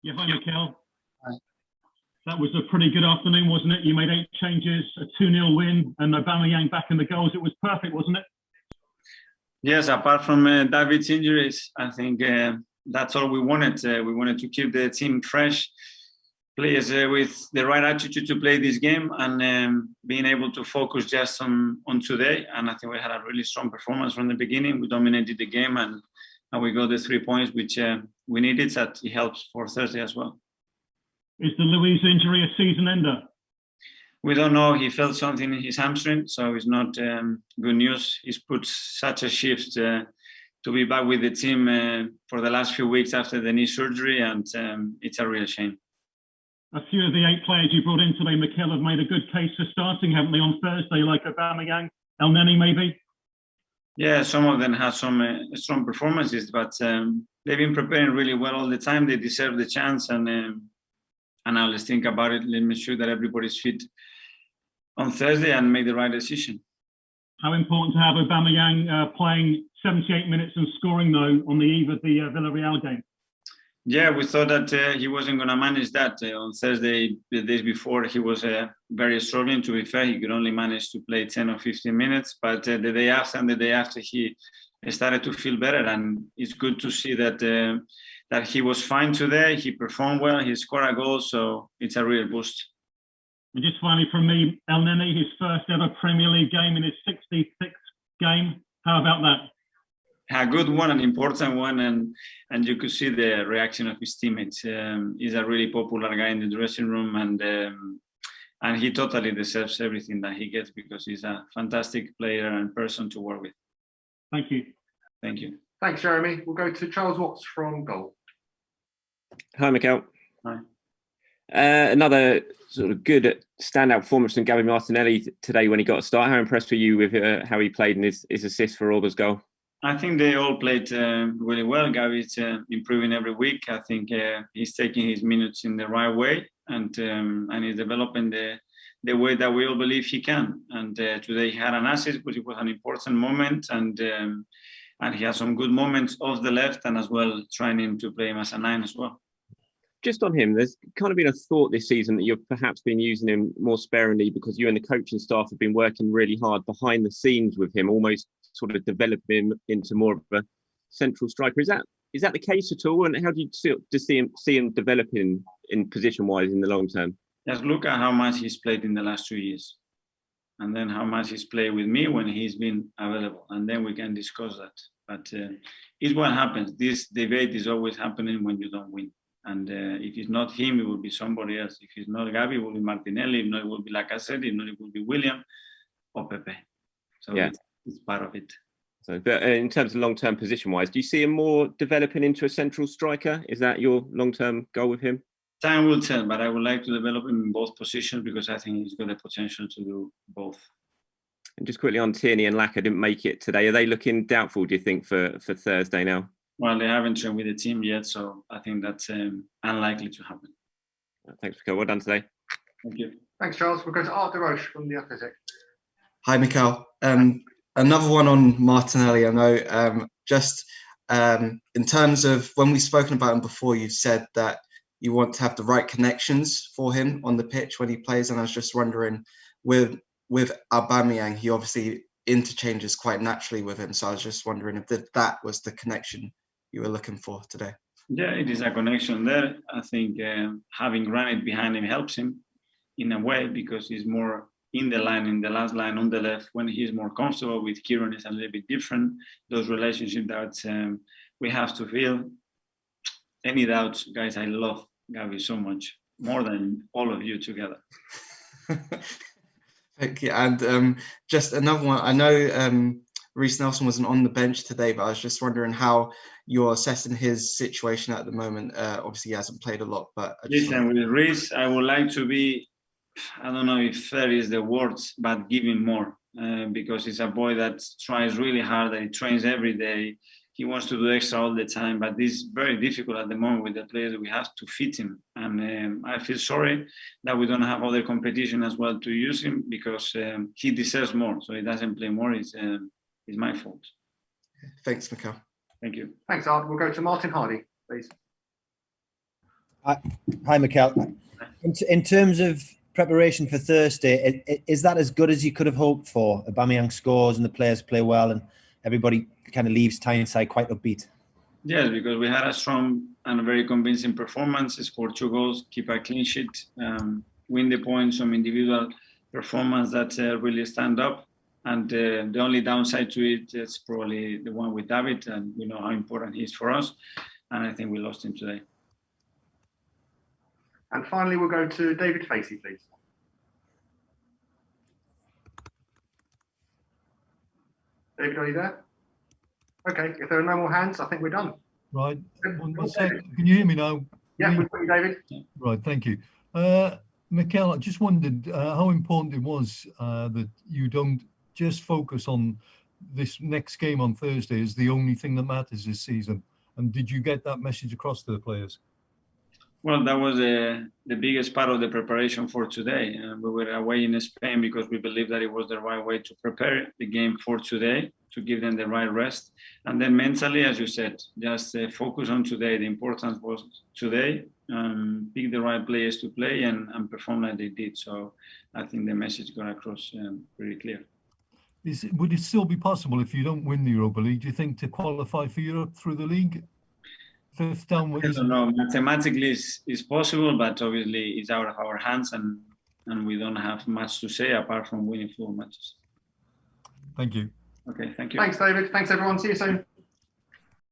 Yeah, hi, Mikel. Hi. That was a pretty good afternoon, wasn't it? You made 8 changes, a 2-0 win, and Aubameyang back in the goals. It was perfect, wasn't it? Yes, apart from David's injuries, I think that's all we wanted. We wanted to keep the team fresh, players with the right attitude to play this game, and being able to focus just on today. And I think we had a really strong performance from the beginning. We dominated the game, and we got the 3 points, which we needed. That it helps for Thursday as well. Is the Luiz injury a season ender? We don't know. He felt something in his hamstring, so it's not good news. He's put such a shift to be back with the team for the last few weeks after the knee surgery, and it's a real shame. A few of the 8 players you brought in today, Mikel, have made a good case for starting, haven't they, on Thursday, like Aubameyang, Elneny maybe? Yeah, some of them have some strong performances, but they've been preparing really well all the time. They deserve the chance, and now let's think about it. Let's make sure that everybody's fit on Thursday and make the right decision. How important to have Aubameyang playing 78 minutes and scoring, though, on the eve of the Villarreal game? Yeah, we thought that he wasn't going to manage that. On Thursday, the days before, he was very struggling. To be fair, he could only manage to play 10 or 15 minutes. But the day after and the day after, he started to feel better. And it's good to see that that he was fine today. He performed well. He scored a goal. So it's a real boost. And just finally from me, Elneny, his first ever Premier League game in his 66th game. How about that? A good one, an important one, and you could see the reaction of his teammates. He's a really popular guy in the dressing room, and he totally deserves everything that he gets because he's a fantastic player and person to work with. Thank you. Thank you. Thanks, Jeremy. We'll go to Charles Watts from goal. Hi, Mikel. Hi. Another sort of good standout performance from Gabi Martinelli today when he got a start. How impressed were you with how he played and his assist for Auba's goal? I think they all played really well. Gabi's improving every week. I think he's taking his minutes in the right way, and he's developing the way that we all believe he can. And today he had an assist, which was an important moment, and he had some good moments off the left, and as well trying to play him as a 9 as well. Just on him, there's kind of been a thought this season that you've perhaps been using him more sparingly because you and the coaching staff have been working really hard behind the scenes with him, almost sort of developing him into more of a central striker. Is that the case at all? And how do you see him developing in position-wise in the long term? Just look at how much he's played in the last 2 years, and then how much he's played with me when he's been available, and then we can discuss that. But it's what happens. This debate is always happening when you don't win. And if it's not him, it will be somebody else. If it's not Gabi, it will be Martinelli. If not, it will be Laca. If not, it will be William or Pepe. So yeah, it's part of it. So, but in terms of long-term position-wise, do you see him more developing into a central striker? Is that your long-term goal with him? Time will tell, but I would like to develop him in both positions because I think he's got the potential to do both. And just quickly on Tierney and Laca, didn't make it today. Are they looking doubtful, do you think, for Thursday now? Well, they haven't trained with the team yet, so I think that's unlikely to happen. Thanks, Mikel. Well done today. Thank you. Thanks, Charles. We'll go to Art de Roche from The Athletic. Hi, Mikel. Another one on Martinelli. I know just in terms of when we've spoken about him before, you've said that you want to have the right connections for him on the pitch when he plays. And I was just wondering, with Aubameyang, he obviously interchanges quite naturally with him. So I was just wondering if that was the connection you were looking for today. Yeah, it is a connection there. I think having Granit behind him helps him in a way because he's more in the last line on the left. When he's more comfortable with Kieran, it's a little bit different. Those relationships that we have to feel. Any doubts, guys, I love Gabi so much, more than all of you together. Thank you. And just another one. I know Reiss Nelson wasn't on the bench today, but I was just wondering how you're assessing his situation at the moment. Obviously, he hasn't played a lot, but listen, with Reiss, I would like to be, I don't know if fair is the words, but give him more because he's a boy that tries really hard, that he trains every day. He wants to do extra all the time, but this is very difficult at the moment with the players. We have to fit him. And I feel sorry that we don't have other competition as well to use him because he deserves more. So he doesn't play more. It's my fault. Thanks, Mikel. Thank you. Thanks, Art. We'll go to Martin Hardy, please. Hi, Mikel. In terms of preparation for Thursday, is that as good as you could have hoped for? Aubameyang scores and the players play well and everybody kind of leaves Tyneside quite upbeat. Yes, because we had a strong and a very convincing performance, scored 2 goals, keep a clean sheet, win the points, some individual performance that really stand up. And the only downside to it is probably the one with David, and we know how important he is for us. And I think we lost him today. And finally, we'll go to David Facey, please. David, are you there? Okay, if there are no more hands, I think we're done. Right. One second. Can you hear me now? Yeah, we've got you, David. Right, thank you. Mikel, I just wondered how important it was that you don't just focus on this next game on Thursday as the only thing that matters this season. And did you get that message across to the players? Well, that was the biggest part of the preparation for today. We were away in Spain because we believed that it was the right way to prepare the game for today, to give them the right rest. And then mentally, as you said, just focus on today. The importance was today, pick the right players to play and perform like they did. So I think the message got across pretty clear. Would it still be possible if you don't win the Europa League, do you think, to qualify for Europe through the league? Fifth down. I don't know. Mathematically, it's possible, but obviously it's out of our hands, and we don't have much to say apart from winning 4 matches. Thank you. Okay, thank you. Thanks, David. Thanks, everyone. See you soon.